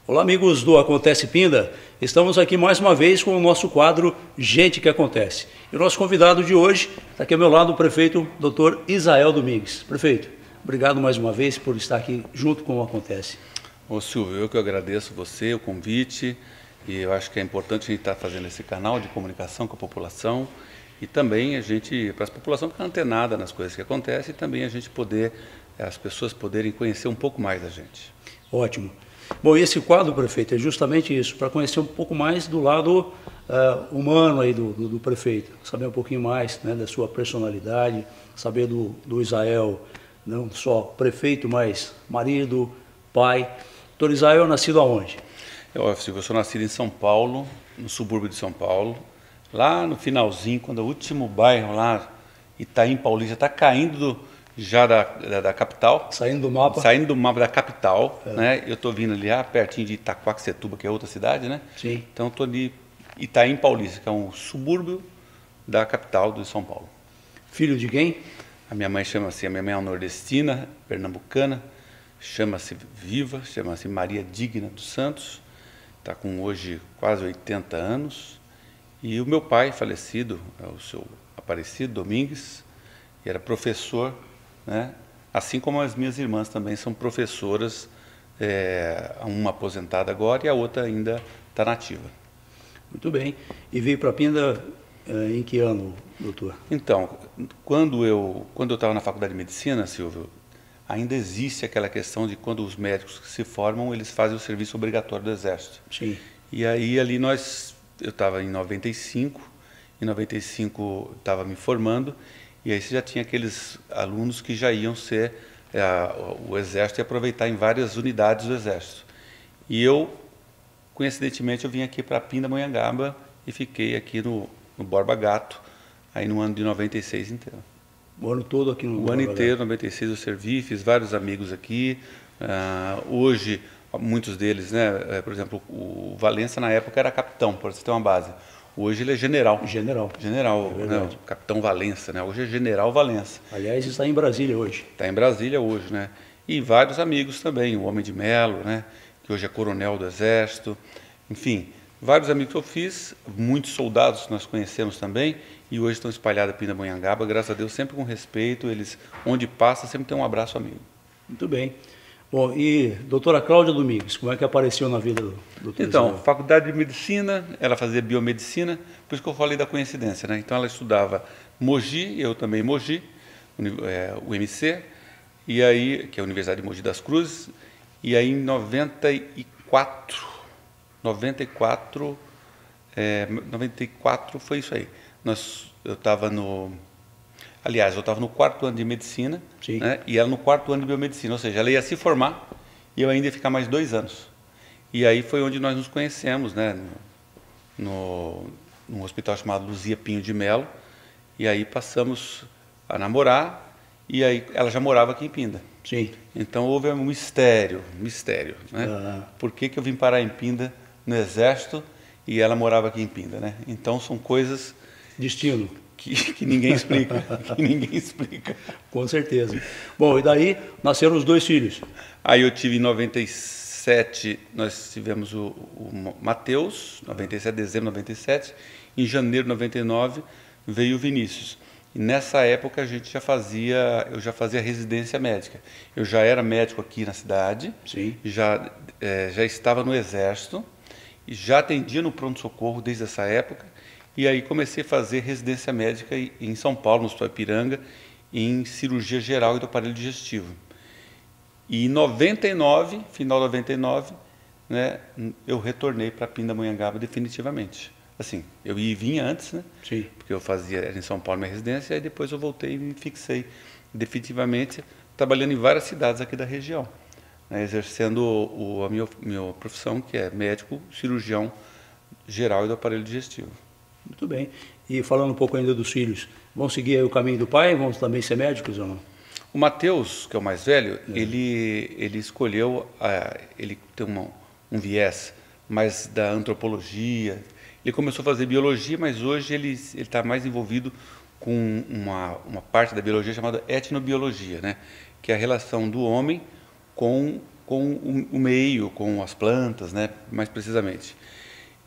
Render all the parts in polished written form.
Olá, amigos do Acontece Pinda. Estamos aqui mais uma vez com o nosso quadro Gente que Acontece. E o nosso convidado de hoje está aqui ao meu lado, o prefeito Dr. Isael Domingues. Prefeito, obrigado mais uma vez por estar aqui junto com o Acontece. Ô Silvio, eu que agradeço você, o convite, e eu acho que é importante a gente estar fazendo esse canal de comunicação com a população e também para a população ficar antenada nas coisas que acontecem e também as pessoas poderem conhecer um pouco mais da gente. Ótimo. Bom, e esse quadro, prefeito, é justamente isso, para conhecer um pouco mais do lado humano aí do prefeito, saber um pouquinho mais, né, da sua personalidade, saber do Isael, não só prefeito, mas marido, pai. Doutor Isael é nascido aonde? Eu sou nascido em São Paulo, no subúrbio de São Paulo, lá no finalzinho, quando o último bairro lá, Itaim Paulista, está caindo já da capital. Saindo do mapa? Saindo do mapa da capital, né? Eu estou vindo ali pertinho de Itaquaquecetuba, que é outra cidade, né? Sim. Então estou ali Itaim Paulista, que é um subúrbio da capital de São Paulo. Filho de quem? A minha mãe a minha mãe é nordestina, pernambucana, chama-se Viva, chama-se Maria Digna dos Santos, está com hoje quase 80 anos. E o meu pai falecido, é o seu Aparecido Domingues, que era professor, né? Assim como as minhas irmãs também são professoras, uma aposentada agora e a outra ainda está nativa. Muito bem. E veio para Pinda em que ano, doutor? Então, quando eu estava na faculdade de medicina, Silvio, ainda existe aquela questão de quando os médicos se formam, eles fazem o serviço obrigatório do Exército. Sim. E aí ali eu estava em 95, em 95 estava me formando, e aí você já tinha aqueles alunos que já iam ser, o Exército ia aproveitar em várias unidades do Exército. E eu, coincidentemente, eu vim aqui para Pindamonhangaba e fiquei aqui no Borba Gato, aí no ano de 96 inteiro. O ano todo aqui no O ano inteiro, 96 eu servi, fiz vários amigos aqui. Hoje, muitos deles, né, por exemplo, o Valença na época era capitão, para você ter uma base. Hoje ele é general. General. General, né, capitão Valença, né? Hoje é general Valença. Aliás, está em Brasília hoje. Está em Brasília hoje, né? E vários amigos também, o Homem de Melo, né, que hoje é coronel do Exército. Enfim, vários amigos que eu fiz, muitos soldados que nós conhecemos também, e hoje estão espalhados em Pindamonhangaba, graças a Deus, sempre com respeito, eles, onde passa, sempre tem um abraço amigo. Muito bem. Bom, e doutora Cláudia Domingues, como é que apareceu na vida do doutor Então, Isael? faculdade de medicina, ela fazia biomedicina, por isso que eu falei da coincidência, né? Então ela estudava Mogi, eu também Mogi, o UMC, e aí, que é a Universidade de Mogi das Cruzes, e aí em 94 foi isso aí. Eu estava no 4º ano de medicina, né, e ela no 4º ano de biomedicina, ou seja, ela ia se formar e eu ainda ia ficar mais 2 anos. E aí foi onde nós nos conhecemos, né, num hospital chamado Luzia Pinho de Melo, e aí passamos a namorar, e aí ela já morava aqui em Pinda. Sim. Então houve um mistério, né? Por que eu vim parar em Pinda no Exército e ela morava aqui em Pinda, né? Então são coisas... Destino. Que ninguém explica, que ninguém explica. Com certeza. Bom, e daí nasceram os 2 filhos. Aí eu tive em 97, nós tivemos o Matheus, 97, dezembro de 97, em janeiro de 99 veio o Vinícius. E nessa época eu já fazia residência médica. Eu já era médico aqui na cidade, Sim. já estava no Exército, e já atendia no pronto-socorro desde essa época. E aí comecei a fazer residência médica em São Paulo, no Hospital Ipiranga, em cirurgia geral e do aparelho digestivo. E em 99, final de 99, né, eu retornei para Pindamonhangaba definitivamente. Assim, eu ia e vinha antes, né? Sim. Porque eu era em São Paulo minha residência, e depois eu voltei e me fixei definitivamente, trabalhando em várias cidades aqui da região, né, exercendo a minha profissão, que é médico cirurgião geral e do aparelho digestivo. Muito bem. E falando um pouco ainda dos filhos, vão seguir o caminho do pai? Vão também ser médicos ou não? O Matheus, que é o mais velho, ele escolheu, ele tem um viés mais da antropologia. Ele começou a fazer biologia, mas hoje ele está mais envolvido com uma parte da biologia chamada etnobiologia, né? Que é a relação do homem com com o meio, com as plantas, né, mais precisamente.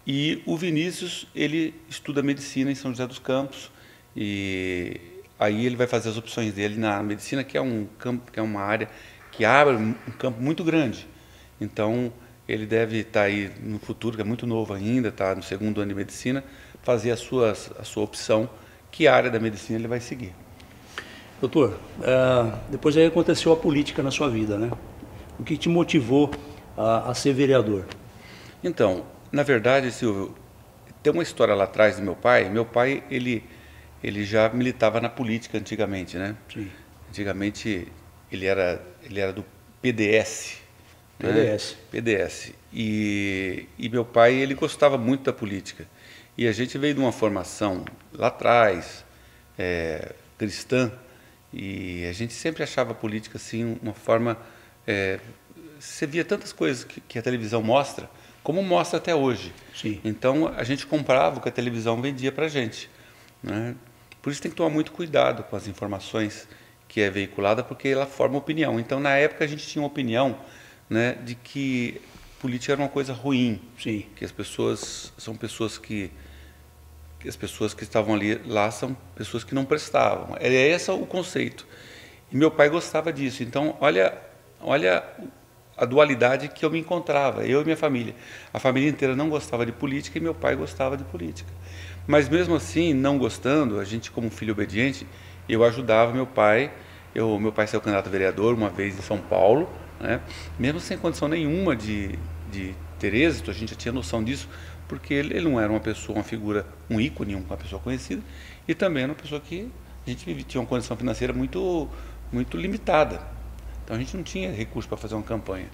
E o Vinícius, ele estuda medicina em São José dos Campos, e aí ele vai fazer as opções dele na medicina, que é um campo, que é uma área que abre um campo muito grande. Então, ele deve estar aí no futuro, que é muito novo ainda, está no 2º ano de medicina, fazer a sua opção, que área da medicina ele vai seguir. Doutor, depois aí aconteceu a política na sua vida, né? O que te motivou a ser vereador? Então, na verdade, Silvio, tem uma história lá atrás do meu pai. Meu pai, ele já militava na política antigamente, né? Sim. Antigamente, ele era do PDS. PDS. Né? PDS. E meu pai, ele gostava muito da política. E a gente veio de uma formação lá atrás, cristã, e a gente sempre achava a política assim uma forma... você via tantas coisas que a televisão mostra, como mostra até hoje. Sim. Então, a gente comprava o que a televisão vendia para a gente. Né? Por isso tem que tomar muito cuidado com as informações que é veiculada, porque ela forma opinião. Então, na época, a gente tinha uma opinião, né, de que política era uma coisa ruim. Sim. Que as pessoas são pessoas que as pessoas que estavam lá são pessoas que não prestavam. Era esse o conceito. E meu pai gostava disso. Então, olha a dualidade que eu me encontrava, eu e minha família. A família inteira não gostava de política e meu pai gostava de política. Mas mesmo assim, não gostando, a gente como filho obediente, eu ajudava meu pai. Meu pai saiu candidato a vereador uma vez em São Paulo, né? Mesmo sem condição nenhuma de ter êxito, a gente já tinha noção disso, porque ele não era uma pessoa, uma figura, um ícone, uma pessoa conhecida, e também era uma pessoa que a gente tinha uma condição financeira muito, muito limitada. Então a gente não tinha recurso para fazer uma campanha.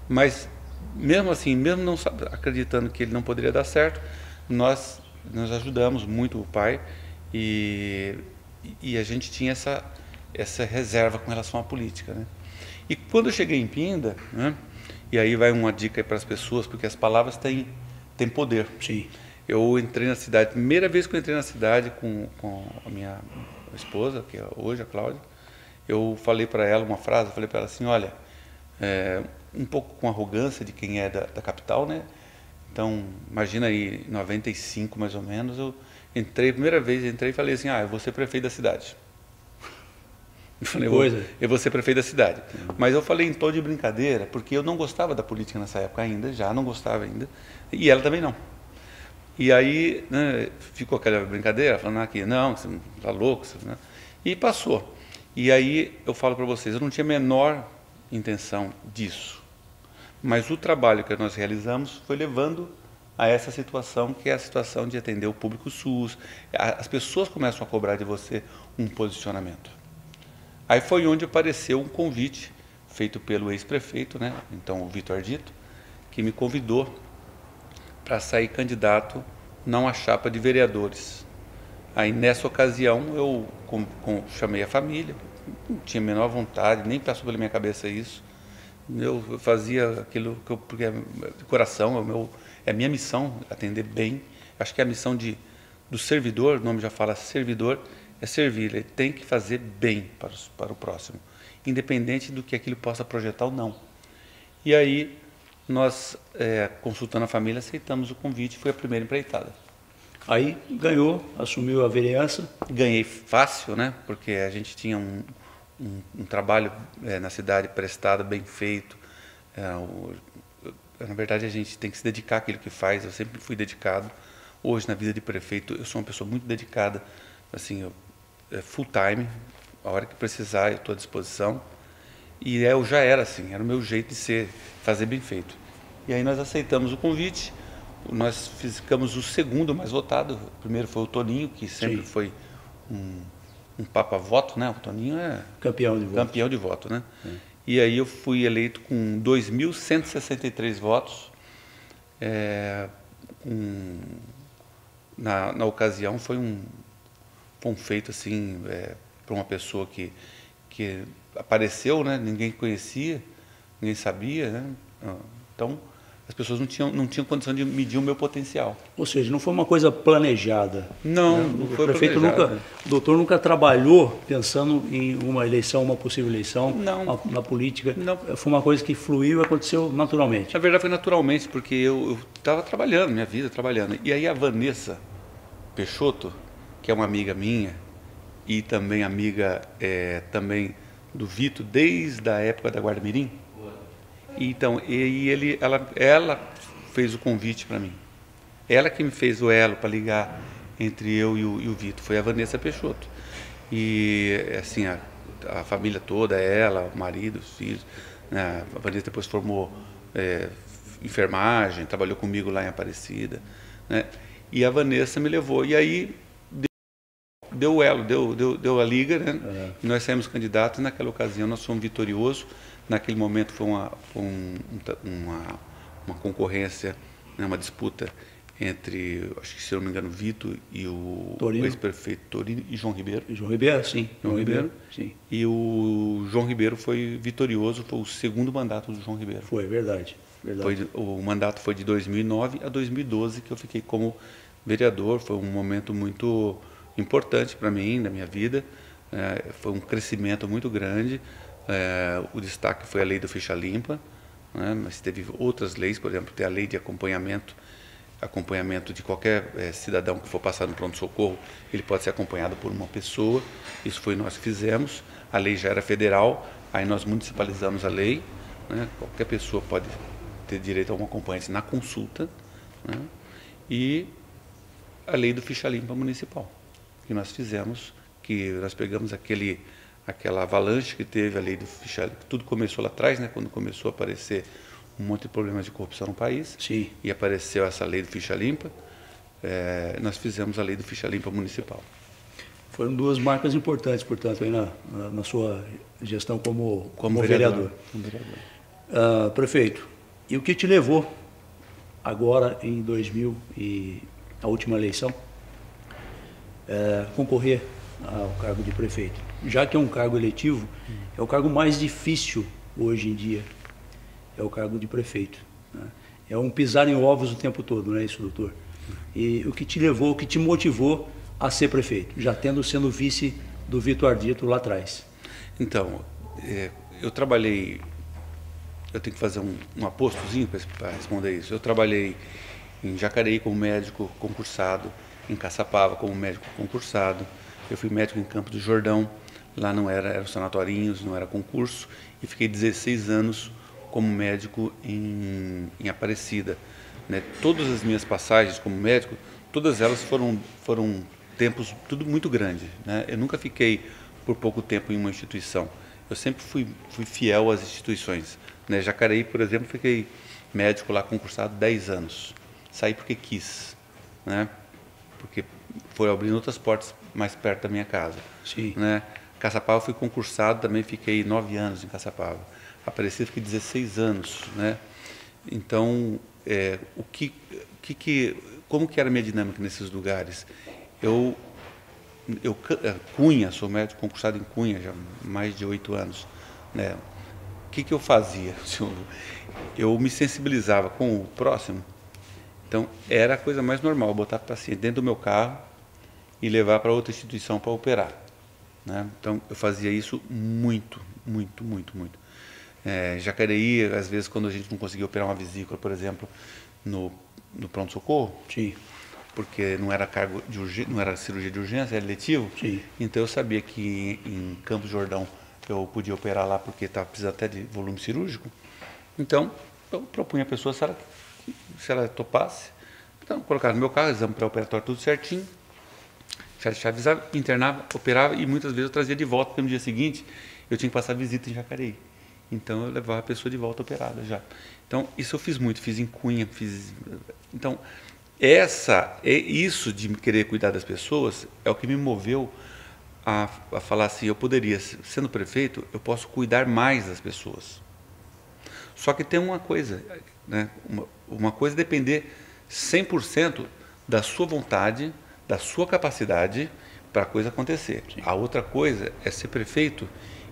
Mas mesmo assim, mesmo não acreditando que ele não poderia dar certo, nós ajudamos muito o pai, e a gente tinha essa reserva com relação à política, né? E quando eu cheguei em Pinda, né, e aí vai uma dica para as pessoas, porque as palavras têm poder. Sim. Eu entrei na cidade, primeira vez que eu entrei na cidade com a minha esposa, que é hoje a Cláudia, eu falei para ela uma frase, eu falei para ela assim, olha, um pouco com arrogância de quem é da capital, né? Então, imagina aí, em 95 mais ou menos, eu entrei, primeira vez entrei e falei assim, eu vou ser prefeito da cidade. Eu falei, eu vou ser prefeito da cidade. Mas eu falei em tom de brincadeira, porque eu não gostava da política nessa época ainda, já não gostava ainda, e ela também não. E aí, né, ficou aquela brincadeira, falando aqui, não, você está louco, né? E passou. E aí eu falo para vocês, eu não tinha a menor intenção disso. Mas o trabalho que nós realizamos foi levando a essa situação, que é a situação de atender o público SUS. As pessoas começam a cobrar de você um posicionamento. Aí foi onde apareceu um convite feito pelo ex-prefeito, né, então o Vitor Ardito, que me convidou para sair candidato não à chapa de vereadores. Aí nessa ocasião eu chamei a família, não tinha a menor vontade, nem passou pela minha cabeça isso. Eu fazia aquilo que porque é de coração, é minha missão atender bem. Acho que é a missão do servidor, o nome já fala servidor, é servir, ele tem que fazer bem para o próximo, independente do que aquilo possa projetar ou não. E aí, nós, consultando a família, aceitamos o convite, foi a primeira empreitada. Aí ganhou, assumiu a vereança. Ganhei fácil, né? Porque a gente tinha um trabalho na cidade prestado, bem feito. Na verdade, a gente tem que se dedicar àquilo que faz, eu sempre fui dedicado. Hoje, na vida de prefeito, eu sou uma pessoa muito dedicada, assim, full time, a hora que precisar eu estou à disposição, e eu já era assim, era o meu jeito de ser, fazer bem feito. E aí nós aceitamos o convite, nós ficamos o segundo mais votado, o primeiro foi o Toninho, que sempre foi um papa-voto, né? O Toninho é campeão de voto, né? E aí eu fui eleito com 2.163 votos, na ocasião foi um feito assim, para uma pessoa que apareceu, né? Ninguém conhecia, ninguém sabia, né? Então as pessoas não tinham condição de medir o meu potencial. Ou seja, não foi uma coisa planejada. Não, né? não foi o prefeito planejado. o doutor nunca trabalhou pensando em uma eleição, uma possível eleição, Não. na política. Não. Foi uma coisa que fluiu e aconteceu naturalmente. Na verdade foi naturalmente, porque eu estava trabalhando, minha vida trabalhando. E aí a Vanessa Peixoto, que é uma amiga minha, e também amiga também do Vito, desde a época da Guarda Mirim. Então, ela fez o convite para mim. Ela que me fez o elo para ligar entre eu e o Vito, foi a Vanessa Peixoto. E assim, a família toda, ela, o marido, os filhos, né? A Vanessa depois formou enfermagem, trabalhou comigo lá em Aparecida, né? E a Vanessa me levou. E aí deu o elo, deu a liga, né? E nós saímos candidatos. Naquela ocasião nós fomos vitoriosos. Naquele momento foi uma concorrência, né? Uma disputa entre, acho que se eu não me engano, Vito e o ex-prefeito Torino e João Ribeiro. João Ribeiro, sim. João Ribeiro. Sim. E o João Ribeiro foi vitorioso, foi o segundo mandato do João Ribeiro. Foi, verdade. O mandato foi de 2009 a 2012 que eu fiquei como vereador. Foi um momento muito importante para mim, na minha vida. Foi um crescimento muito grande. O destaque foi a lei do ficha limpa, né? Mas teve outras leis, por exemplo, tem a lei de acompanhamento de qualquer cidadão que for passar no pronto-socorro, ele pode ser acompanhado por uma pessoa. Isso foi nós que fizemos. A lei já era federal, aí nós municipalizamos a lei, né? Qualquer pessoa pode ter direito a um acompanhante na consulta, né? E a lei do ficha limpa municipal, que nós fizemos, que nós pegamos aquela avalanche que teve a lei do ficha limpa. Tudo começou lá atrás, né? Quando começou a aparecer um monte de problemas de corrupção no país. Sim. E apareceu essa lei do ficha limpa. Nós fizemos a lei do ficha limpa municipal. Foram duas marcas importantes, portanto, aí na sua gestão como vereador. Prefeito, e o que te levou agora em 2000 e a última eleição concorrer ao cargo de prefeito? Já que é um cargo eletivo, é o cargo mais difícil hoje em dia, é o cargo de prefeito, né? É um pisar em ovos o tempo todo, não é isso, doutor? E o que te levou, o que te motivou a ser prefeito, já sendo vice do Vitor Ardito lá atrás? Então, eu trabalhei, eu tenho que fazer um apostozinho para responder isso. Eu trabalhei em Jacareí como médico concursado, em Caçapava como médico concursado. Eu fui médico em Campos do Jordão, lá não era sanatorinhos, não era concurso, e fiquei 16 anos como médico em Aparecida, né? Todas as minhas passagens como médico, todas elas foram tempos tudo muito grande, né? Eu nunca fiquei por pouco tempo em uma instituição. Eu sempre fui fiel às instituições, né? Jacareí, por exemplo, fiquei médico lá concursado 10 anos. Saí porque quis, né? Porque foi abrindo outras portas mais perto da minha casa. Sim. Né? Caçapava fui concursado, também fiquei 9 anos em Caçapava. Aparecida fiquei 16 anos, né? Então, como que era a minha dinâmica nesses lugares? Cunha, sou médico concursado em Cunha já há mais de 8 anos, né? O que eu fazia? Eu me sensibilizava com o próximo. Então, era a coisa mais normal, botar o paciente dentro do meu carro e levar para outra instituição para operar, né? Então, eu fazia isso muito. Jacareí, às vezes, quando a gente não conseguia operar uma vesícula, por exemplo, no pronto-socorro, porque não era cargo de urgência, não era cirurgia de urgência, era letivo. Sim. Então eu sabia que em Campos do Jordão eu podia operar lá porque estava precisando até de volume cirúrgico. Então eu propunha a pessoa se ela topasse, então colocava no meu carro, exame pré-operatório tudo certinho, já avisava, internava, operava, e muitas vezes eu trazia de volta, porque no dia seguinte eu tinha que passar visita em Jacareí. Então eu levava a pessoa de volta operada já. Então isso eu fiz muito, fiz em Cunha, então isso de querer cuidar das pessoas é o que me moveu a falar assim, eu poderia, sendo prefeito, eu posso cuidar mais das pessoas. Só que tem uma coisa, né? Uma coisa é depender 100% da sua vontade, da sua capacidade para a coisa acontecer. Sim. A outra coisa é ser prefeito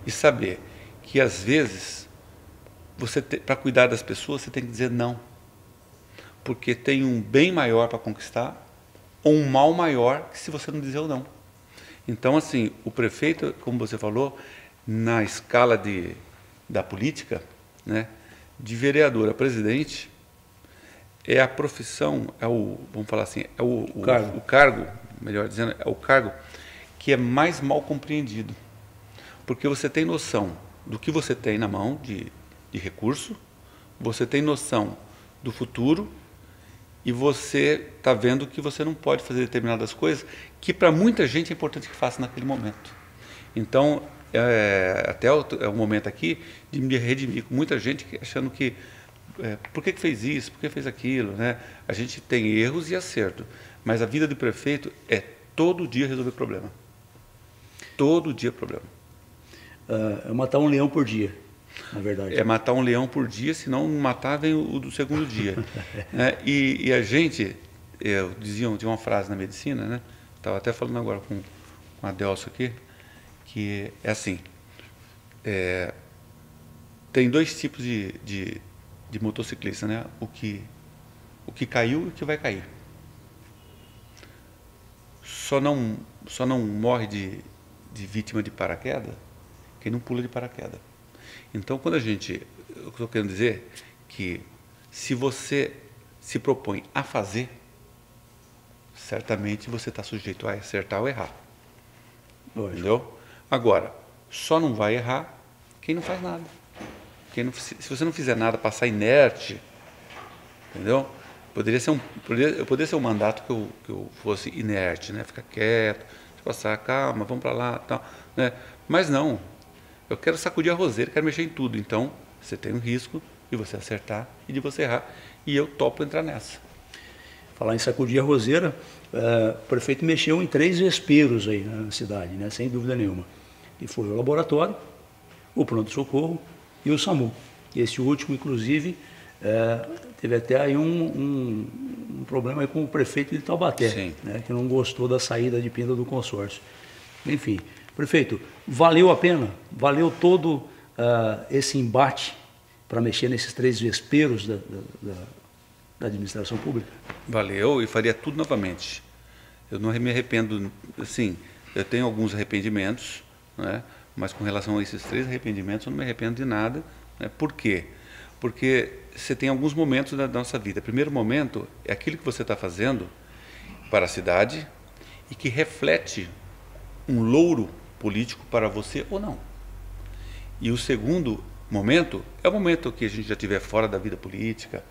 e saber que às vezes para cuidar das pessoas você tem que dizer não. porque tem um bem maior para conquistar ou um mal maior que se você não dizer o não. Então, assim, o prefeito, como você falou, na escala da política, né, de vereador a presidente, é a profissão, vamos falar assim, o cargo, melhor dizendo, é o cargo que é mais mal compreendido. Porque você tem noção do que você tem na mão de recurso, você tem noção do futuro e você está vendo que você não pode fazer determinadas coisas que para muita gente é importante que faça naquele momento. Então, até o momento aqui de me redimir com muita gente achando que por que fez isso, por que fez aquilo, né? A gente tem erros e acertos, mas a vida do prefeito é todo dia resolver problema. Todo dia problema. É matar um leão por dia, na verdade. É matar um leão por dia, se não matar vem o do segundo dia. Né? E a gente, tinha uma frase na medicina, né? Estava até falando agora com a Delcio aqui, que é assim, tem dois tipos de motociclista, né? O que caiu e o que vai cair. Só não morre de vítima de paraquedas quem não pula de paraquedas. Então, eu estou querendo dizer que se você se propõe a fazer, certamente você está sujeito a acertar ou errar. Entendeu? Agora, só não vai errar quem não faz nada. Se você não fizer nada, passar inerte, entendeu? Poderia ser um mandato que eu fosse inerte, né? Ficar quieto, passar, calma, vamos para lá, tal, né? Mas não. Eu quero sacudir a roseira, quero mexer em tudo. Então, você tem um risco de você acertar e de você errar. E eu topo entrar nessa. Falar em sacudir a roseira, o prefeito mexeu em 3 vesperos aí na cidade, né? Sem dúvida nenhuma. E foi o laboratório, o pronto-socorro e o SAMU. Esse último, inclusive, teve até aí um problema aí com o prefeito de Taubaté, né? Que não gostou da saída de Pinda do consórcio. Enfim, prefeito, valeu a pena? Valeu todo esse embate para mexer nesses 3 vesperos da administração pública? Valeu, e faria tudo novamente. Eu não me arrependo, assim, eu tenho alguns arrependimentos, né? Mas com relação a esses 3 arrependimentos eu não me arrependo de nada. Né? Por quê? Porque você tem alguns momentos da nossa vida. O primeiro momento é aquilo que você está fazendo para a cidade e que reflete um louro político para você ou não. E o segundo momento é o momento que a gente já estiver fora da vida política,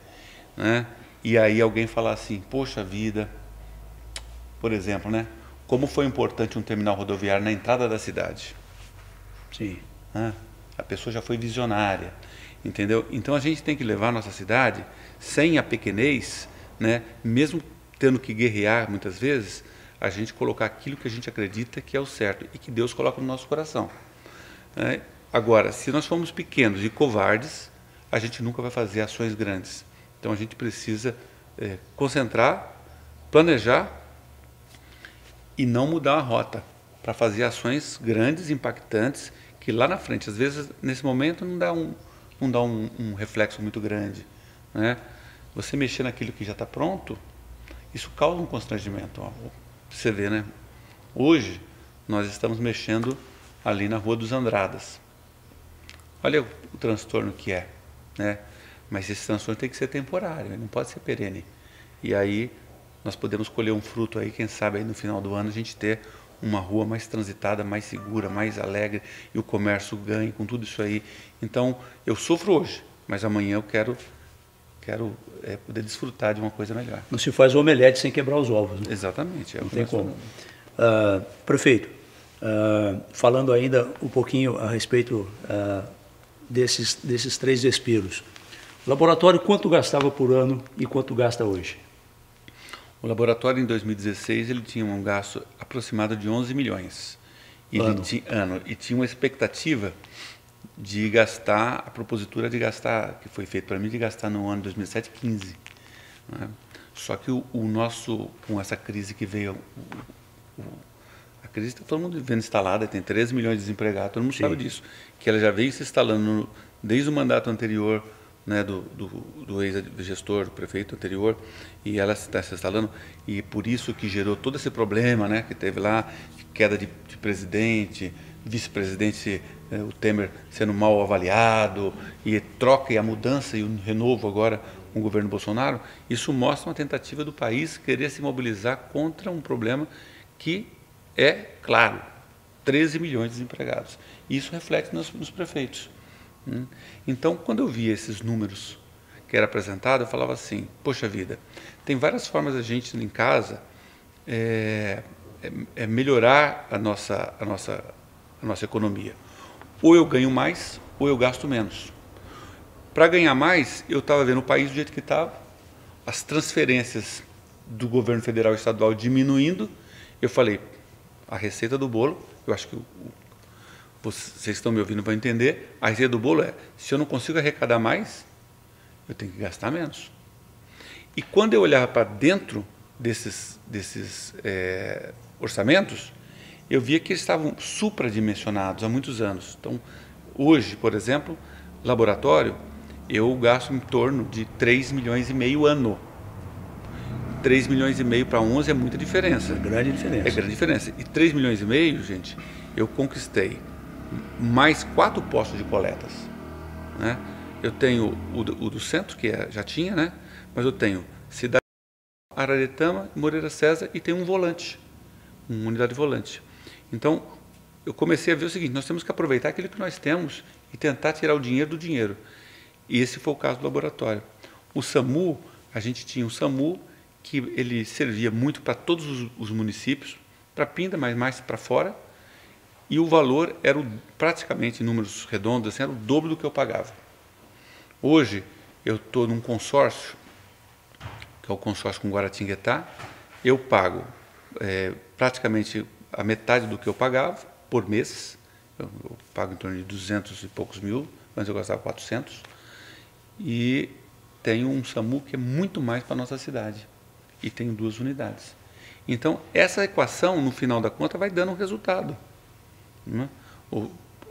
né? E aí alguém falar assim, poxa vida, por exemplo, né? Como foi importante um terminal rodoviário na entrada da cidade. Sim. A pessoa já foi visionária, entendeu? Então a gente tem que levar a nossa cidade sem a pequenez, né? Mesmo tendo que guerrear muitas vezes, a gente colocar aquilo que a gente acredita que é o certo e que Deus coloca no nosso coração. Agora, se nós formos pequenos e covardes, a gente nunca vai fazer ações grandes. Então a gente precisa concentrar, planejar e não mudar a rota para fazer ações grandes, impactantes, que lá na frente, às vezes, nesse momento, não dá um reflexo muito grande. Né? Você mexer naquilo que já está pronto, isso causa um constrangimento. Ó. Você vê, né? Hoje, nós estamos mexendo ali na Rua dos Andradas. Olha o transtorno que é, né? Mas esse transtorno tem que ser temporário, ele não pode ser perene. E aí nós podemos colher um fruto aí, quem sabe aí no final do ano a gente ter uma rua mais transitada, mais segura, mais alegre, e o comércio ganhe com tudo isso aí. Então, eu sofro hoje, mas amanhã eu quero poder desfrutar de uma coisa melhor. Não se faz omelete sem quebrar os ovos. Né? Exatamente. Não tem como. Prefeito, falando ainda um pouquinho a respeito desses 3 vesperos. O laboratório, quanto gastava por ano e quanto gasta hoje? O laboratório, em 2016, ele tinha um gasto aproximado de 11 milhões. E tinha uma expectativa de gastar, a propositura de gastar, que foi feita para mim, de gastar no ano de 2017, 15. Né? Só que com essa crise que veio, a crise está todo mundo vendo instalada, tem 13 milhões de desempregados, todo mundo sabe disso. Que ela já veio se instalando desde o mandato anterior né, do ex-gestor, do prefeito anterior, e ela está se instalando, e por isso que gerou todo esse problema, né, que teve lá, queda de presidente, vice-presidente, o Temer sendo mal avaliado, e troca e a mudança e o renovo agora com o governo Bolsonaro. Isso mostra uma tentativa do país querer se mobilizar contra um problema que é, claro, 13 milhões de desempregados. Isso reflete nos prefeitos. Então, quando eu via esses números que era apresentado, eu falava assim, poxa vida, tem várias formas da gente em casa melhorar a nossa economia. Ou eu ganho mais, ou eu gasto menos. Para ganhar mais, eu estava vendo o país do jeito que estava, as transferências do governo federal e estadual diminuindo. Eu falei, a receita do bolo, eu acho que vocês que estão me ouvindo vão entender, a receita do bolo é, se eu não consigo arrecadar mais, eu tenho que gastar menos. E quando eu olhava para dentro desses orçamentos, eu via que eles estavam supradimensionados há muitos anos. Então, hoje, por exemplo, laboratório, eu gasto em torno de 3 milhões e meio ano. 3 milhões e meio para 11 é muita diferença. É grande diferença. É grande diferença. E 3 milhões e meio, gente, eu conquistei mais 4 postos de coletas, né? Eu tenho o do centro, que já tinha, né? Mas eu tenho Cidade, Araretama, Moreira César e tem um volante, uma unidade de volante. Então, eu comecei a ver o seguinte, nós temos que aproveitar aquilo que nós temos e tentar tirar o dinheiro do dinheiro. E esse foi o caso do laboratório. O SAMU, a gente tinha um SAMU que ele servia muito para todos os municípios, para Pinda, mas mais para fora, e o valor era praticamente, em números redondos, assim, era o dobro do que eu pagava. Hoje, eu estou num consórcio, que é o consórcio com Guaratinguetá, eu pago praticamente a metade do que eu pagava por mês, eu pago em torno de 200 e poucos mil, mas eu gastava 400, e tenho um SAMU que é muito mais para a nossa cidade, e tenho 2 unidades. Então, essa equação, no final da conta, vai dando um resultado. Né?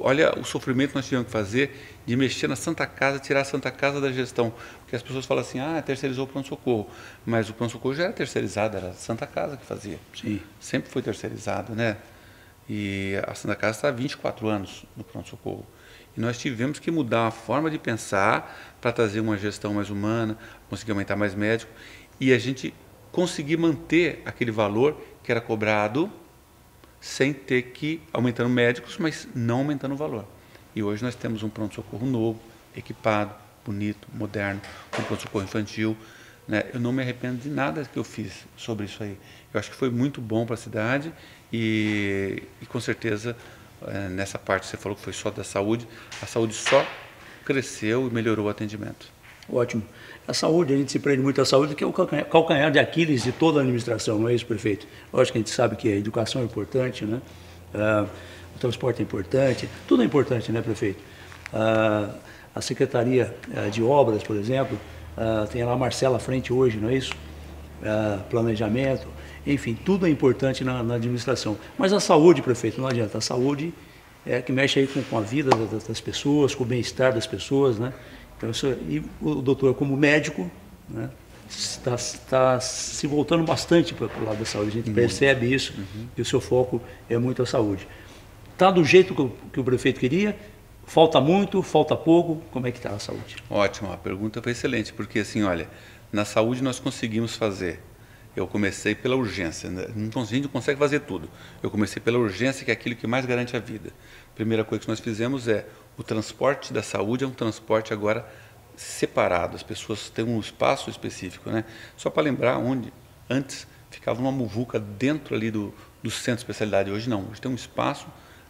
Olha o sofrimento que nós tivemos que fazer de mexer na Santa Casa, tirar a Santa Casa da gestão. Porque as pessoas falam assim, terceirizou o pronto-socorro. Mas o pronto-socorro já era terceirizado, era a Santa Casa que fazia. Sim. Sempre foi terceirizado, né? E a Santa Casa está há 24 anos no pronto-socorro. E nós tivemos que mudar a forma de pensar para trazer uma gestão mais humana, conseguir aumentar mais médico. E a gente conseguir manter aquele valor que era cobrado sem ter que aumentando médicos, mas não aumentando o valor. E hoje nós temos um pronto-socorro novo, equipado, bonito, moderno, um pronto-socorro infantil. Né? Eu não me arrependo de nada que eu fiz sobre isso aí. Eu acho que foi muito bom para a cidade e com certeza, nessa parte que você falou que foi só da saúde, a saúde só cresceu e melhorou o atendimento. Ótimo. A saúde, a gente se prende muito à saúde, que é o calcanhar de Aquiles de toda a administração, não é isso, prefeito? Lógico que a gente sabe que a educação é importante, né? O transporte é importante, tudo é importante, né, prefeito? A Secretaria de Obras, por exemplo, tem lá a Marcela à frente hoje, não é isso? Planejamento, enfim, tudo é importante na administração. Mas a saúde, prefeito, não adianta. A saúde é que mexe aí com a vida das pessoas, com o bem-estar das pessoas, né? Então, e o doutor, como médico, né, está se voltando bastante para o lado da saúde. A gente percebe isso, que o seu foco é muito a saúde. Está do jeito que o prefeito queria? Falta muito? Falta pouco? Como é que está a saúde? Ótimo, a pergunta foi excelente, porque assim, olha, na saúde nós conseguimos fazer. Eu comecei pela urgência, né? A gente não consegue fazer tudo. Eu comecei pela urgência, que é aquilo que mais garante a vida. A primeira coisa que nós fizemos o transporte da saúde é um transporte agora separado. As pessoas têm um espaço específico, né? Só para lembrar, onde antes ficava uma muvuca dentro ali do centro de especialidade, hoje não. Hoje tem um espaço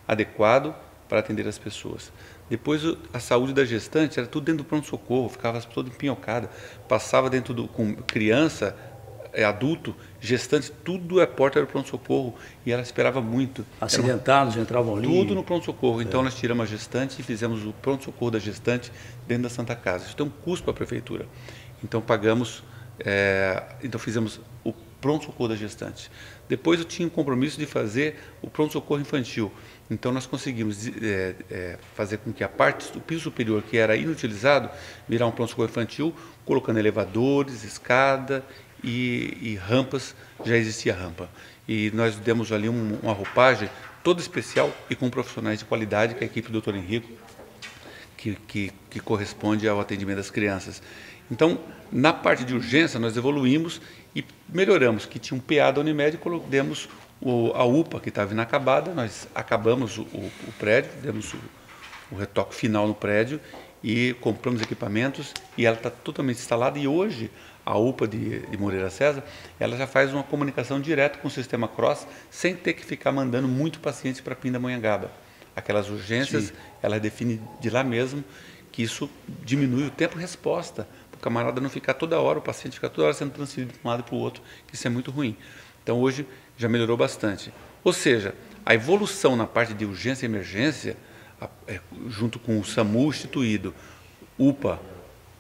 adequado para atender as pessoas. Depois, a saúde da gestante era tudo dentro do pronto-socorro, ficava toda empinhocada, passava dentro com criança, adulto, gestante, tudo é porta do pronto-socorro e ela esperava muito. Acidentados entravam ali. Tudo no pronto-socorro. Então nós tiramos a gestante e fizemos o pronto-socorro da gestante dentro da Santa Casa. Isso tem um custo para a prefeitura. Então pagamos, então fizemos o pronto-socorro da gestante. Depois eu tinha um compromisso de fazer o pronto-socorro infantil. Então nós conseguimos fazer com que a parte do piso superior, que era inutilizado, virar um pronto-socorro infantil, colocando elevadores, escada e rampas. Já existia rampa. E nós demos ali uma roupagem toda especial e com profissionais de qualidade, que é a equipe do Dr. Henrico, que corresponde ao atendimento das crianças. Então, na parte de urgência, nós evoluímos e melhoramos, que tinha um PA da Unimed, e demos a UPA, que estava inacabada, nós acabamos o prédio, demos o retoque final no prédio e compramos equipamentos e ela está totalmente instalada. E hoje, a UPA de Moreira César, ela já faz uma comunicação direta com o sistema CROSS, sem ter que ficar mandando muito paciente para Pindamonhangaba. Aquelas urgências, sim, ela define de lá mesmo, que isso diminui o tempo-resposta, para o camarada não ficar toda hora, o paciente ficar toda hora sendo transferido de um lado para o outro, que isso é muito ruim. Então, hoje, já melhorou bastante. Ou seja, a evolução na parte de urgência e emergência, junto com o SAMU instituído, UPA,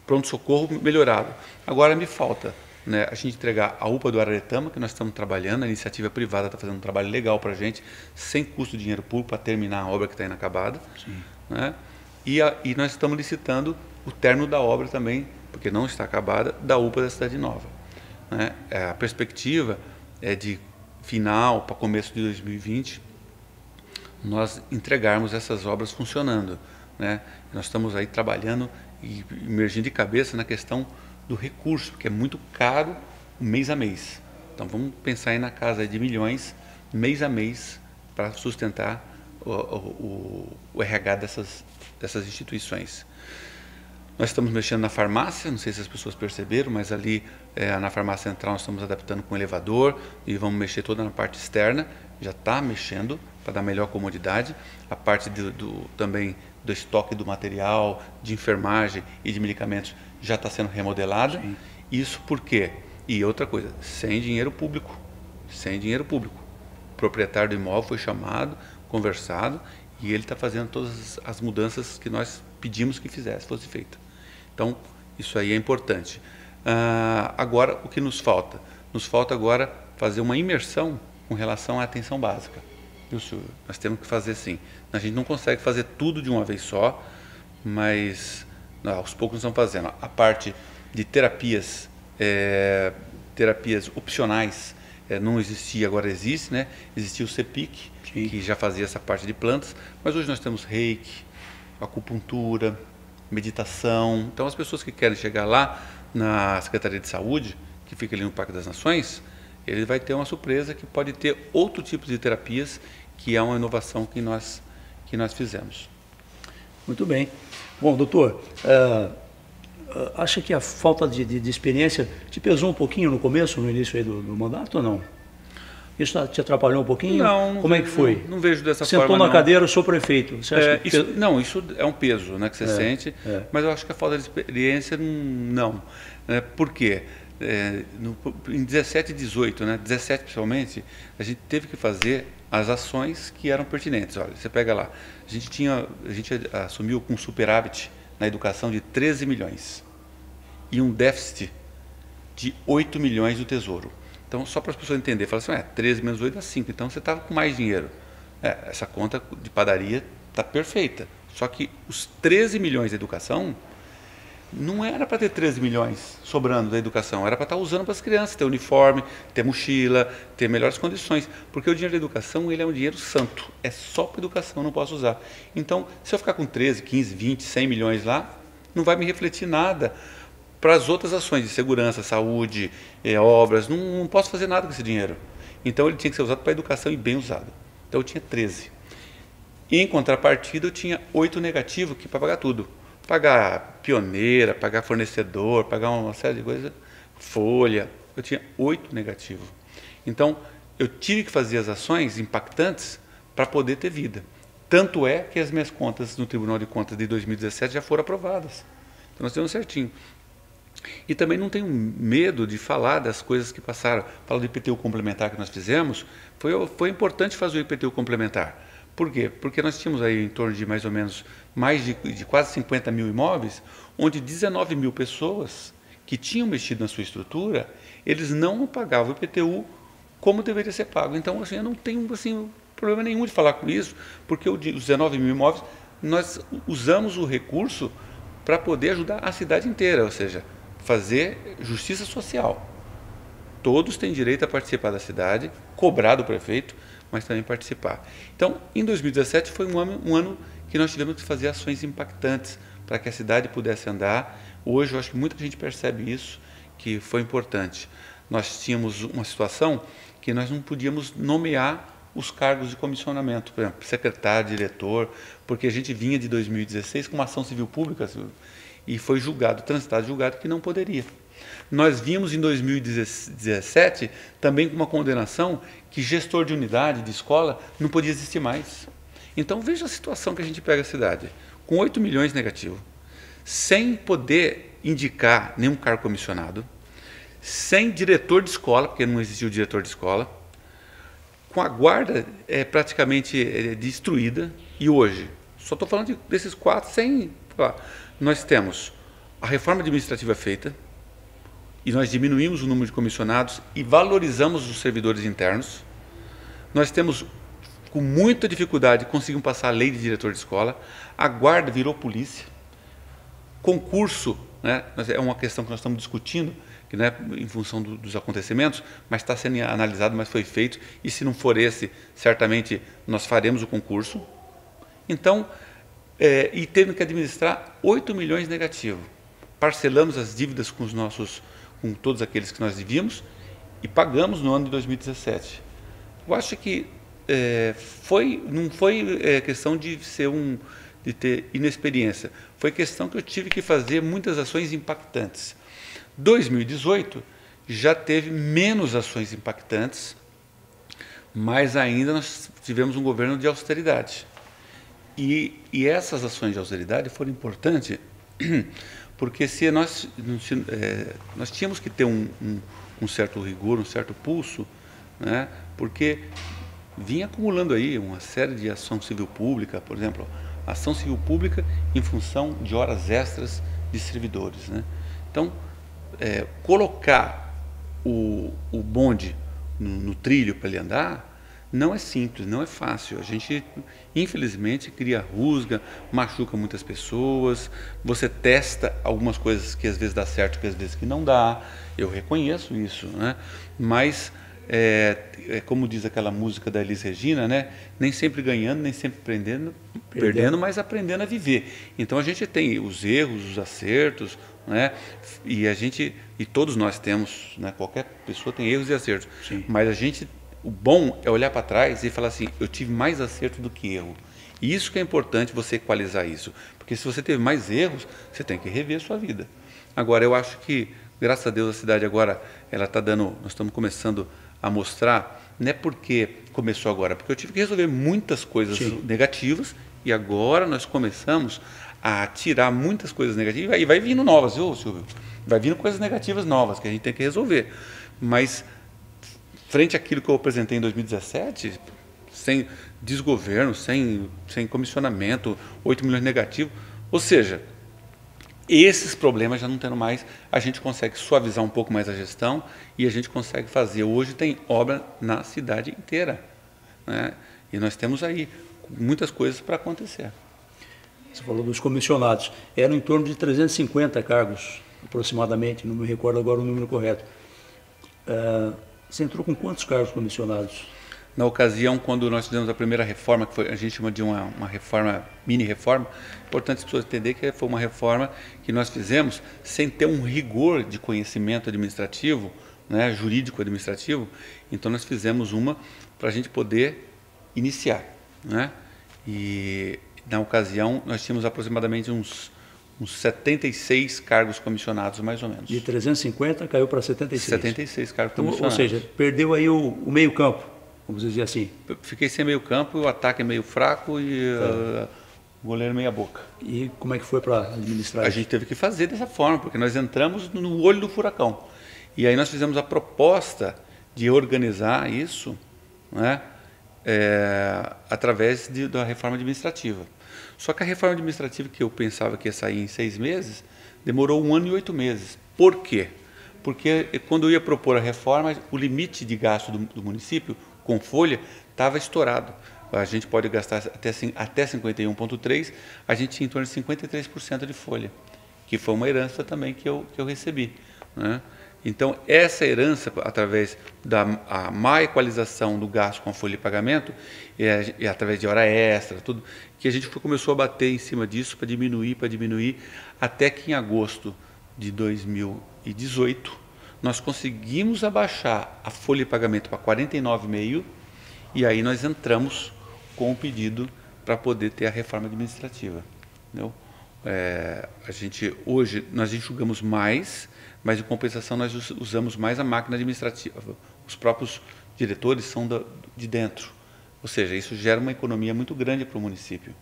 pronto-socorro melhorado. Agora me falta, né, a gente entregar a UPA do Araretama, que nós estamos trabalhando, a iniciativa privada está fazendo um trabalho legal para a gente, sem custo de dinheiro público, para terminar a obra que está inacabada. Né? E nós estamos licitando o término da obra também, porque não está acabada, da UPA da Cidade Nova. Né? A perspectiva é de final para começo de 2020, nós entregarmos essas obras funcionando. Né? Nós estamos aí trabalhando e emergindo de cabeça na questão do recurso, que é muito caro mês a mês. Então vamos pensar aí na casa de milhões, mês a mês, para sustentar o RH dessas instituições. Nós estamos mexendo na farmácia, não sei se as pessoas perceberam, mas ali na farmácia central nós estamos adaptando com o elevador e vamos mexer toda na parte externa, já está mexendo para dar melhor comodidade. A parte também do estoque do material, de enfermagem e de medicamentos já está sendo remodelada. Sim. Isso por quê? E outra coisa, sem dinheiro público. Sem dinheiro público. O proprietário do imóvel foi chamado, conversado, e ele está fazendo todas as mudanças que nós pedimos que fosse feita. Então, isso aí é importante. Agora, o que nos falta? Nos falta agora fazer uma imersão com relação à atenção básica. Nós temos que fazer assim. A gente não consegue fazer tudo de uma vez só, mas aos poucos nós estamos fazendo. A parte de terapias opcionais não existia, agora existe, né? Existia o CEPIC, sim, que já fazia essa parte de plantas, mas hoje nós temos reiki, acupuntura, meditação. Então as pessoas que querem chegar lá na Secretaria de Saúde, que fica ali no Parque das Nações, ele vai ter uma surpresa que pode ter outro tipo de terapias, que é uma inovação que nós fizemos. Muito bem. Bom, doutor, acha que a falta de experiência te pesou um pouquinho no começo, no início aí do mandato ou não? Isso te atrapalhou um pouquinho? Não. Como é que foi? Não vejo dessa forma. Sentou na cadeira, eu sou prefeito. Você acha que isso é um peso, né, que você sente, mas eu acho que a falta de experiência, não. Por quê? Em 17 e 18, né, 17 principalmente, a gente teve que fazer as ações que eram pertinentes. Olha, você pega lá, a gente assumiu com superávit na educação de 13 milhões e um déficit de 8 milhões do Tesouro. Então, só para as pessoas entenderem, fala assim, 13 menos 8 dá 5, então você estava com mais dinheiro. Essa conta de padaria está perfeita, só que os 13 milhões da educação não era para ter 13 milhões sobrando da educação, era para estar usando para as crianças, ter uniforme, ter mochila, ter melhores condições, porque o dinheiro da educação ele é um dinheiro santo, é só para a educação, não posso usar. Então, se eu ficar com 13, 15, 20, 100 milhões lá, não vai me refletir nada para as outras ações de segurança, saúde, obras, não posso fazer nada com esse dinheiro. Então, ele tinha que ser usado para a educação e bem usado. Então, eu tinha 13. E, em contrapartida, eu tinha 8 negativos que para pagar tudo. Pagar pioneira, pagar fornecedor, pagar uma série de coisas, folha. Eu tinha 8 negativos. Então, eu tive que fazer as ações impactantes para poder ter vida. Tanto é que as minhas contas no Tribunal de Contas de 2017 já foram aprovadas. Então, nós temos certinho. E também não tenho medo de falar das coisas que passaram. Falo do IPTU complementar que nós fizemos. Foi importante fazer o IPTU complementar. Por quê? Porque nós tínhamos aí em torno de mais ou menos mais de quase 50 mil imóveis, onde 19 mil pessoas que tinham mexido na sua estrutura, eles não pagavam o IPTU como deveria ser pago. Então, assim, eu não tenho assim, problema nenhum de falar com isso, porque os 19 mil imóveis, nós usamos o recurso para poder ajudar a cidade inteira, ou seja, fazer justiça social. Todos têm direito a participar da cidade, cobrar do prefeito, mas também participar. Então, em 2017 foi um ano que nós tivemos que fazer ações impactantes para que a cidade pudesse andar. Hoje eu acho que muita gente percebe isso, que foi importante. Nós tínhamos uma situação que nós não podíamos nomear os cargos de comissionamento, por exemplo, secretário, diretor, porque a gente vinha de 2016 com uma ação civil pública e foi transitado julgado que não poderia. Nós vimos em 2017 também com uma condenação que gestor de unidade, de escola, não podia existir mais. Então veja a situação que a gente pega a cidade, com 8 milhões negativo, sem poder indicar nenhum cargo comissionado, sem diretor de escola, porque não existia o diretor de escola, com a guarda praticamente destruída, e hoje, só estou falando desses 4 sem... Nós temos a reforma administrativa feita, e nós diminuímos o número de comissionados e valorizamos os servidores internos. Nós temos, com muita dificuldade, conseguimos passar a lei de diretor de escola, a guarda virou polícia, concurso, né, é uma questão que nós estamos discutindo, que não é em função dos acontecimentos, mas está sendo analisado, mas foi feito, e se não for esse, certamente nós faremos o concurso. Então, e tendo que administrar 8 milhões negativo. Parcelamos as dívidas com todos aqueles que nós devíamos e pagamos no ano de 2017. Eu acho que não foi questão de ter inexperiência, foi questão que eu tive que fazer muitas ações impactantes. 2018 já teve menos ações impactantes, mas ainda nós tivemos um governo de austeridade. E essas ações de austeridade foram importantes, porque nós tínhamos que ter um certo rigor, um certo pulso, né, porque vinha acumulando aí uma série de ação civil pública, por exemplo, ação civil pública em função de horas extras de servidores, né? Então, colocar o bonde no trilho para ele andar não é simples, não é fácil. A gente, infelizmente, cria rusga, machuca muitas pessoas, você testa algumas coisas que às vezes dá certo, que às vezes que não dá, eu reconheço isso, né? Mas, como diz aquela música da Elis Regina, né? Nem sempre ganhando, nem sempre perdendo, mas aprendendo a viver. Então a gente tem os erros, os acertos, né? E todos nós temos, né? Qualquer pessoa tem erros e acertos. Sim. Mas o bom é olhar para trás e falar assim, eu tive mais acerto do que erro. E isso que é importante, você equalizar isso. Porque se você teve mais erros, você tem que rever a sua vida. Agora, eu acho que, graças a Deus, a cidade agora, nós estamos começando a mostrar, não é porque começou agora, porque eu tive que resolver muitas coisas negativas, e agora nós começamos a tirar muitas coisas negativas, e vai vindo novas, viu, Silvio? Vai vindo coisas negativas novas que a gente tem que resolver. Mas, frente àquilo que eu apresentei em 2017, sem desgoverno, sem comissionamento, 8 milhões negativos, ou seja, esses problemas já não tendo mais, a gente consegue suavizar um pouco mais a gestão e a gente consegue fazer. Hoje tem obra na cidade inteira, né? E nós temos aí muitas coisas para acontecer. Você falou dos comissionados, eram em torno de 350 cargos, aproximadamente, não me recordo agora o número correto. Você entrou com quantos cargos comissionados? Na ocasião, quando nós fizemos a primeira reforma, que a gente chama de uma reforma, mini-reforma, é importante as pessoas entenderem que foi uma reforma que nós fizemos sem ter um rigor de conhecimento administrativo, né, jurídico-administrativo. Então, nós fizemos uma para a gente poder iniciar, né? E, na ocasião, nós tínhamos aproximadamente uns 76 cargos comissionados, mais ou menos. De 350 caiu para 76. 76 cargos comissionados. Ou seja, perdeu aí o meio campo, vamos dizer assim. Fiquei sem meio campo, o ataque é meio fraco e o goleiro meia boca. E como é que foi para administrar? A gente teve que fazer dessa forma, porque nós entramos no olho do furacão. E aí nós fizemos a proposta de organizar isso, né, através da reforma administrativa. Só que a reforma administrativa, que eu pensava que ia sair em 6 meses, demorou 1 ano e 8 meses. Por quê? Porque quando eu ia propor a reforma, o limite de gasto do município, com folha, estava estourado. a gente pode gastar até 51,3%, a gente tinha em torno de 53% de folha, que foi uma herança também que eu recebi, né? Então, essa herança, através da má equalização do gasto com a folha de pagamento, e através de hora extra, tudo, que a gente começou a bater em cima disso para diminuir, até que em agosto de 2018, nós conseguimos abaixar a folha de pagamento para 49,5%, e aí nós entramos com o pedido para poder ter a reforma administrativa. Entendeu? Hoje nós enxugamos mais, mas em compensação nós usamos mais a máquina administrativa. Os próprios diretores são de dentro, ou seja, isso gera uma economia muito grande para o município,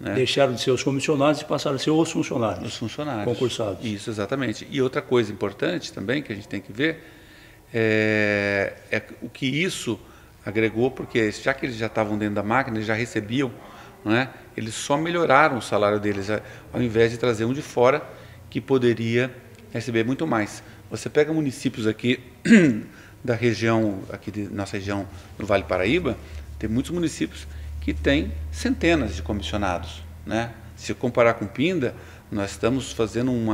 né? Deixaram de ser os comissionados e passaram a ser os funcionários. Os funcionários. Concursados. Isso, exatamente. E outra coisa importante também que a gente tem que ver é o que isso agregou, porque já que eles já estavam dentro da máquina, eles já recebiam, né? Eles só melhoraram o salário deles, ao invés de trazer um de fora que poderia receber muito mais. Você pega municípios aqui da região, aqui de nossa região no Vale Paraíba, tem muitos municípios que têm centenas de comissionados, né? Se comparar com Pinda, nós estamos fazendo um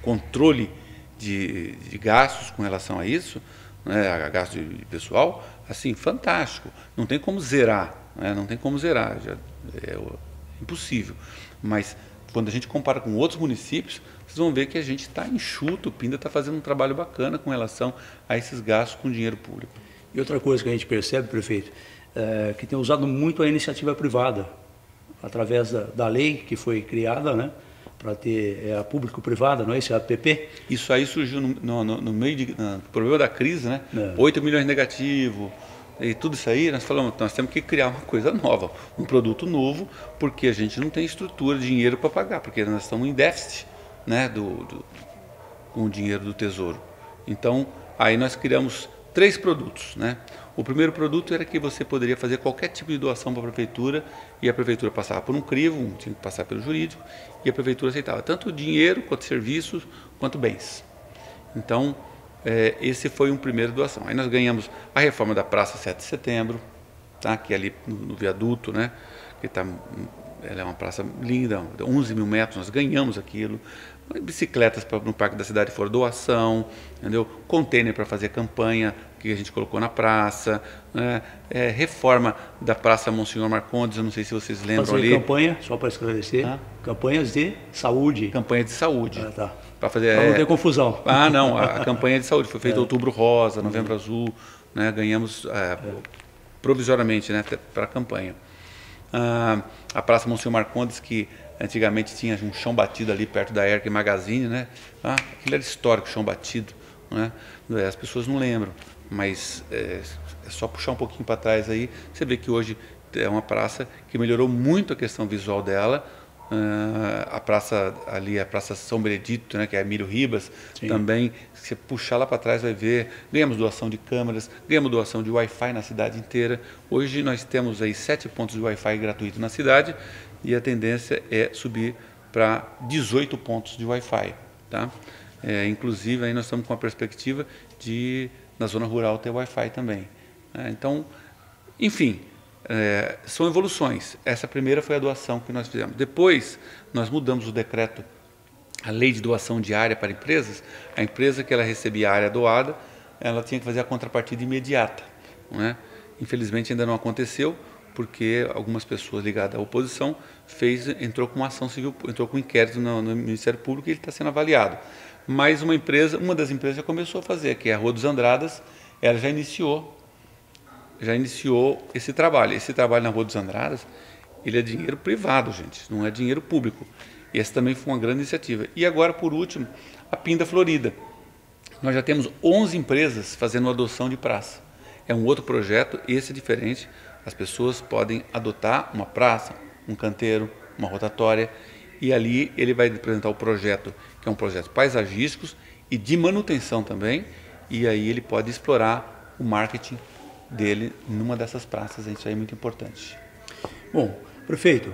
controle de gastos com relação a isso, né, a gasto de pessoal, assim, fantástico. Não tem como zerar, né? Não tem como zerar, é impossível. Mas quando a gente compara com outros municípios, vocês vão ver que a gente está enxuto, o Pinda está fazendo um trabalho bacana com relação a esses gastos com dinheiro público. E outra coisa que a gente percebe, prefeito, é que tem usado muito a iniciativa privada, através da lei que foi criada, né, para ter a público-privada, não é isso? A APP? Isso aí surgiu no meio do problema da crise, né? 8 milhões negativo, e tudo isso aí, nós falamos, nós temos que criar uma coisa nova, um produto novo, porque a gente não tem estrutura, dinheiro para pagar, porque nós estamos em déficit, né, com o dinheiro do Tesouro. Então, aí nós criamos 3 produtos, né? O primeiro produto era que você poderia fazer qualquer tipo de doação para a prefeitura, e a prefeitura passava por um crivo, tinha que passar pelo jurídico, e a prefeitura aceitava tanto dinheiro, quanto serviços, quanto bens. Então, esse foi um primeiro doação. Aí nós ganhamos a reforma da Praça 7 de Setembro, tá? Que é ali no viaduto, né? Ela é uma praça linda, 11 mil metros, nós ganhamos aquilo. Bicicletas no Parque da Cidade foram doação, entendeu? Container para fazer campanha que a gente colocou na praça, né? Reforma da Praça Monsenhor Marcondes, eu não sei se vocês lembram fazer ali. Campanha, só para esclarecer, campanhas de saúde. Campanha de saúde. Tá. Para fazer. Para não ter confusão. Não, a campanha de saúde foi feita Outubro Rosa, Novembro Azul, né? Ganhamos provisoriamente, né, para a campanha. A Praça Monsenhor Marcondes, que antigamente tinha um chão batido ali perto da Erc Magazine, né? Aquilo era histórico, chão batido, né? As pessoas não lembram, mas é só puxar um pouquinho para trás aí, você vê que hoje é uma praça que melhorou muito a questão visual dela. A praça ali, a Praça São Benedito, né, que é Emílio Ribas, sim, também, se você puxar lá para trás vai ver, ganhamos doação de câmeras, ganhamos doação de Wi-Fi na cidade inteira. Hoje nós temos aí 7 pontos de Wi-Fi gratuito na cidade, e a tendência é subir para 18 pontos de Wi-Fi, tá? Inclusive aí nós estamos com a perspectiva de na zona rural ter Wi-Fi também, né? Então, enfim, são evoluções. Essa primeira foi a doação que nós fizemos. Depois, nós mudamos o decreto, a lei de doação de área para empresas. A empresa que ela recebia a área doada, ela tinha que fazer a contrapartida imediata, né? Infelizmente ainda não aconteceu, porque algumas pessoas ligadas à oposição entrou com uma ação civil, entrou com um inquérito no Ministério Público, e ele está sendo avaliado. Mas uma das empresas já começou a fazer, que é a Rua dos Andradas, ela já iniciou esse trabalho. Esse trabalho na Rua dos Andradas, ele é dinheiro privado, gente, não é dinheiro público. E essa também foi uma grande iniciativa. E agora, por último, a Pinda Florida. Nós já temos 11 empresas fazendo adoção de praça. É um outro projeto, esse é diferente. As pessoas podem adotar uma praça, um canteiro, uma rotatória, e ali ele vai apresentar o projeto, que é um projeto paisagístico e de manutenção também, e aí ele pode explorar o marketing dele numa dessas praças. Isso aí é muito importante. Bom, prefeito,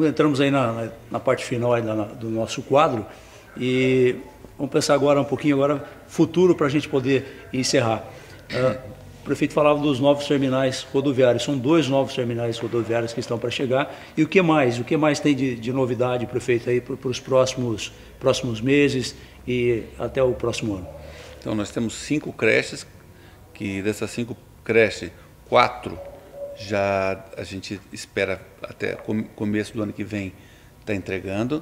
entramos aí na parte final aí do nosso quadro, e vamos pensar agora um pouquinho futuro, para a gente poder encerrar. prefeito falava dos novos terminais rodoviários. São 2 novos terminais rodoviários que estão para chegar. E o que mais? O que mais tem de novidade, prefeito, aí para os próximos meses e até o próximo ano? Então, nós temos 5 creches, que dessas 5 creches, 4 já a gente espera até começo do ano que vem estar entregando.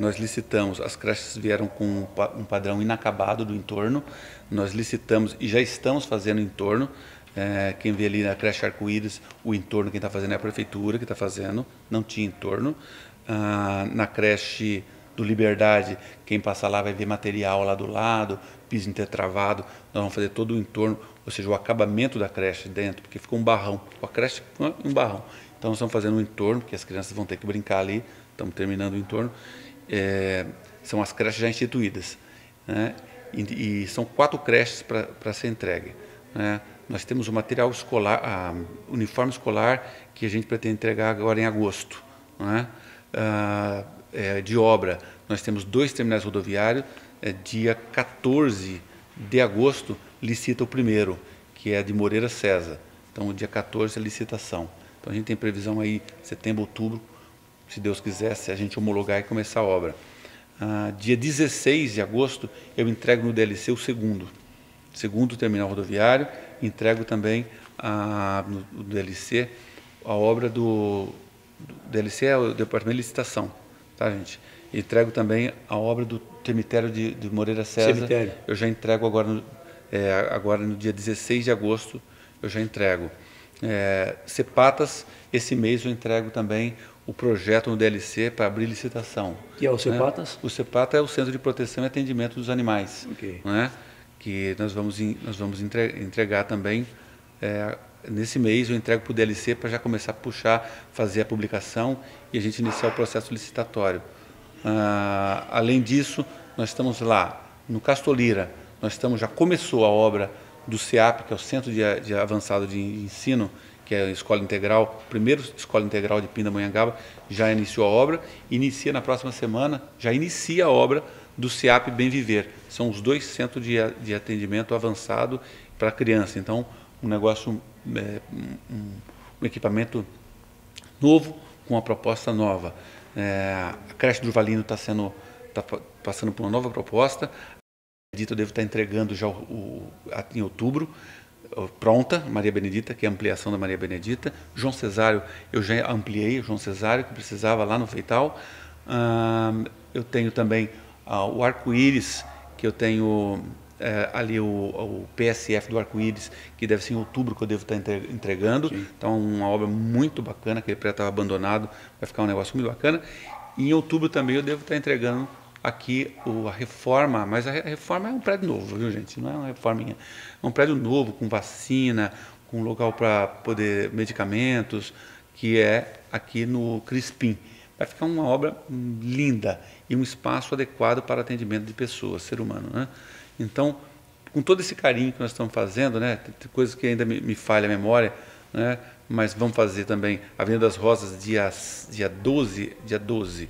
Nós licitamos, as creches vieram com um padrão inacabado do entorno, nós licitamos e já estamos fazendo entorno. Quem vê ali na creche Arco-Íris, o entorno quem está fazendo é a prefeitura que está fazendo, não tinha entorno. Na creche do Liberdade, quem passar lá vai ver material lá do lado, piso intertravado, nós vamos fazer todo o entorno, ou seja, o acabamento da creche dentro, porque ficou um barrão, a creche ficou um barrão. Então nós estamos fazendo um entorno, que as crianças vão ter que brincar ali, estamos terminando o entorno. São as creches já instituídas, né? E são 4 creches para ser entregue, né? Nós temos o material escolar, uniforme escolar, que a gente pretende entregar agora em agosto, né? De obra, nós temos 2 terminais rodoviários. Dia 14 de agosto licita o primeiro, que é de Moreira César. Então, dia 14 é a licitação. Então, a gente tem previsão aí, setembro, outubro, se Deus quiser, se a gente homologar e começar a obra. Dia 16 de agosto, eu entrego no DLC o segundo terminal rodoviário, entrego também no DLC a obra do DLC, é o Departamento de Licitação, tá, gente? Entrego também a obra do cemitério de Moreira César. Cemitério. Eu já entrego agora no dia 16 de agosto, eu já entrego. Cepatas, esse mês eu entrego também o projeto no DLC para abrir licitação. Que é o Cepatas? Né? O Cepata é o Centro de Proteção e Atendimento dos Animais. Okay. Né? Que nós vamos entregar também, nesse mês eu entrego para o DLC para já começar a puxar, fazer a publicação e a gente iniciar o processo licitatório. Além disso, nós estamos lá no Castolira, já começou a obra do CEAP, que é o Centro de Avançado de Ensino, que é a Escola Integral, primeiro Escola Integral de Pindamonhangaba, já iniciou a obra, inicia na próxima semana, já inicia a obra do CEAP Bem Viver. São os 2 centros de atendimento avançado para criança. Então, um negócio, um equipamento novo, com uma proposta nova. A creche do Valino está passando por uma nova proposta. Eu devo estar entregando já em outubro, pronta, Maria Benedita, que é a ampliação da Maria Benedita. João Cesário, eu já ampliei o João Cesário, que precisava lá no Feital. Eu tenho também o Arco-Íris, que eu tenho ali o PSF do Arco-Íris, que deve ser em outubro que eu devo estar entregando. Sim. Então, uma obra muito bacana, aquele prédio estava abandonado, vai ficar um negócio muito bacana. E em outubro também eu devo estar entregando aqui a reforma, mas a reforma é um prédio novo, viu, gente? Não é uma reforminha. É um prédio novo, com vacina, com local para poder medicamentos, que é aqui no Crispim. Vai ficar uma obra linda e um espaço adequado para atendimento de pessoas, ser humano, né? Então, com todo esse carinho que nós estamos fazendo, né? Tem coisas que ainda me falha a memória, né? Mas vamos fazer também Avenida das Rosas, dia 12,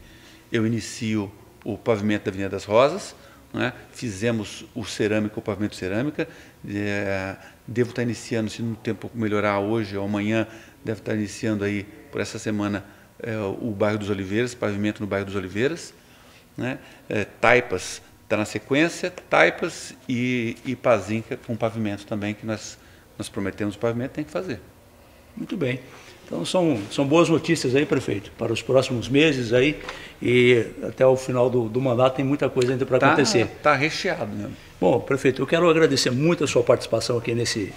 eu inicio o pavimento da Avenida das Rosas, né? Fizemos o pavimento cerâmica, devo estar iniciando, se no tempo melhorar hoje ou amanhã, deve estar iniciando aí, por essa semana, o bairro dos Oliveiras, pavimento no bairro dos Oliveiras, né? Taipas está na sequência, Taipas e Pazinca com pavimento também, que nós prometemos o pavimento, tem que fazer. Muito bem. Então são boas notícias aí, prefeito, para os próximos meses aí, e até o final do mandato tem muita coisa ainda para acontecer. Está recheado mesmo. Bom, prefeito, eu quero agradecer muito a sua participação aqui nesse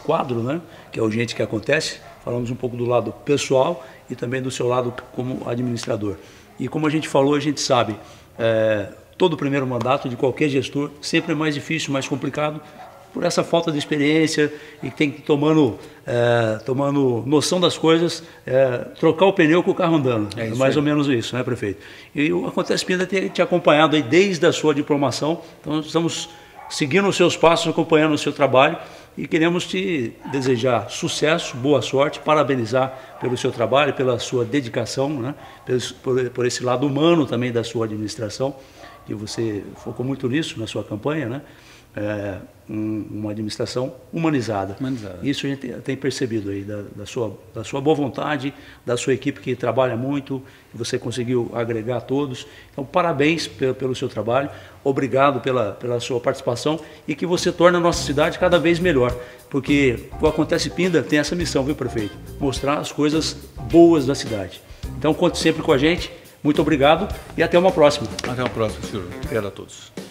quadro, né, que é o Gente que Acontece. Falamos um pouco do lado pessoal e também do seu lado como administrador. E como a gente falou, a gente sabe, todo primeiro mandato de qualquer gestor sempre é mais difícil, mais complicado, por essa falta de experiência e tem que ir tomando noção das coisas, trocar o pneu com o carro andando. É mais ou menos isso, né, prefeito? E o Acontece Pinda tem te acompanhado aí desde a sua diplomação, então estamos seguindo os seus passos, acompanhando o seu trabalho e queremos te desejar sucesso, boa sorte, parabenizar pelo seu trabalho, pela sua dedicação, né, por esse lado humano também da sua administração, que você focou muito nisso na sua campanha, né? uma administração humanizada. Isso a gente tem percebido aí, da sua boa vontade, da sua equipe que trabalha muito, que você conseguiu agregar a todos. Então, parabéns pelo seu trabalho, obrigado pela sua participação e que você torne a nossa cidade cada vez melhor, porque o Acontece Pinda tem essa missão, viu, prefeito? Mostrar as coisas boas da cidade. Então, conte sempre com a gente. Muito obrigado e até uma próxima. Até uma próxima, senhor. Obrigado a todos.